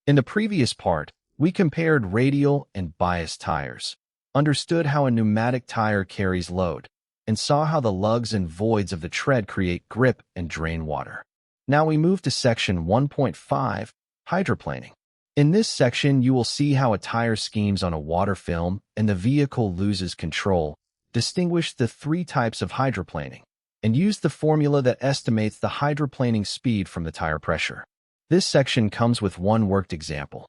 In the previous part, we compared radial and bias tires, understood how a pneumatic tire carries load, and saw how the lugs and voids of the tread create grip and drain water. Now we move to section 1.5, hydroplaning. In this section, you will see how a tire schemes on a water film and the vehicle loses control, distinguish the three types of hydroplaning, and use the formula that estimates the hydroplaning speed from the tire pressure. This section comes with one worked example.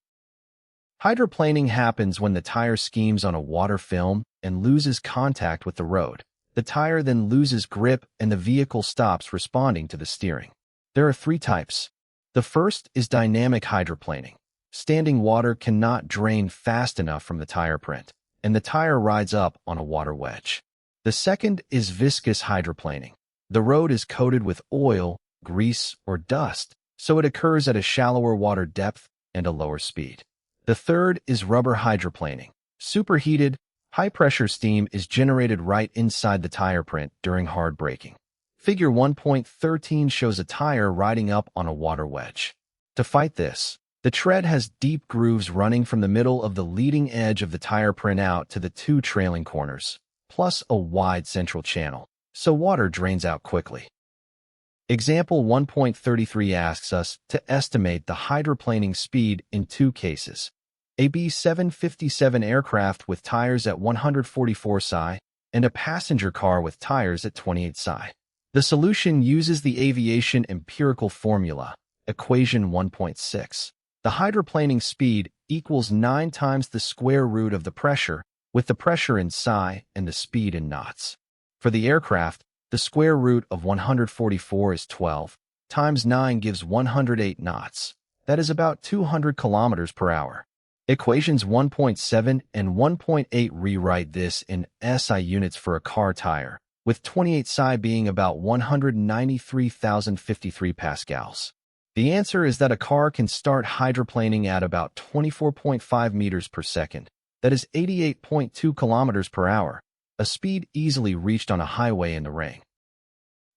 Hydroplaning happens when the tire schemes on a water film and loses contact with the road. The tire then loses grip and the vehicle stops responding to the steering. There are three types. The first is dynamic hydroplaning. Standing water cannot drain fast enough from the tire print, and the tire rides up on a water wedge. The second is viscous hydroplaning. The road is coated with oil, grease, or dust, so it occurs at a shallower water depth and a lower speed. The third is rubber hydroplaning. Superheated, high-pressure steam is generated right inside the tire print during hard braking. Figure 1.13 shows a tire riding up on a water wedge. To fight this, the tread has deep grooves running from the middle of the leading edge of the tire print out to the two trailing corners, plus a wide central channel, so water drains out quickly. Example 1.33 asks us to estimate the hydroplaning speed in two cases. A B757 aircraft with tires at 144 psi and a passenger car with tires at 28 psi. The solution uses the aviation empirical formula, equation 1.6. The hydroplaning speed equals 9 times the square root of the pressure, with the pressure in psi and the speed in knots. For the aircraft, the square root of 144 is 12, times 9 gives 108 knots. That is about 200 kilometers per hour. Equations 1.7 and 1.8 rewrite this in SI units for a car tire, with 28 psi being about 193,053 pascals. The answer is that a car can start hydroplaning at about 24.5 meters per second, that is 88.2 kilometers per hour, a speed easily reached on a highway in the rain.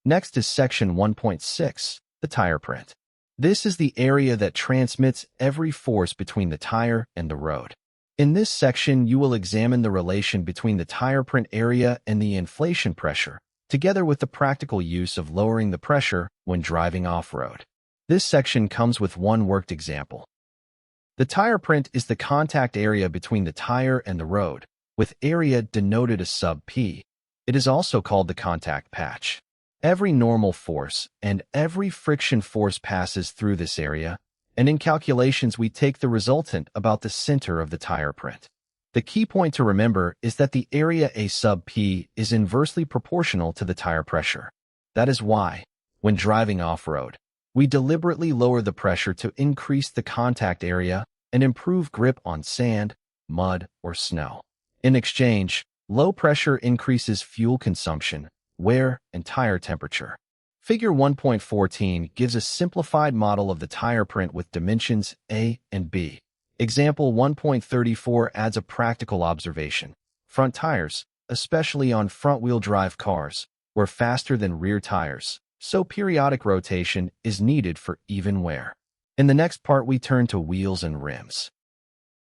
Next is section 1.6, the tire print. This is the area that transmits every force between the tire and the road. In this section, you will examine the relation between the tire print area and the inflation pressure, together with the practical use of lowering the pressure when driving off-road. This section comes with one worked example. The tire print is the contact area between the tire and the road, with area denoted as sub P. It is also called the contact patch. Every normal force and every friction force passes through this area, and in calculations we take the resultant about the center of the tire print. The key point to remember is that the area A sub P is inversely proportional to the tire pressure. That is why, when driving off-road, we deliberately lower the pressure to increase the contact area and improve grip on sand, mud, or snow. In exchange, low pressure increases fuel consumption, wear, and tire temperature. Figure 1.14 gives a simplified model of the tire print with dimensions A and B. Example 1.34 adds a practical observation. Front tires, especially on front-wheel drive cars, were faster than rear tires, so periodic rotation is needed for even wear. In the next part, we turn to wheels and rims.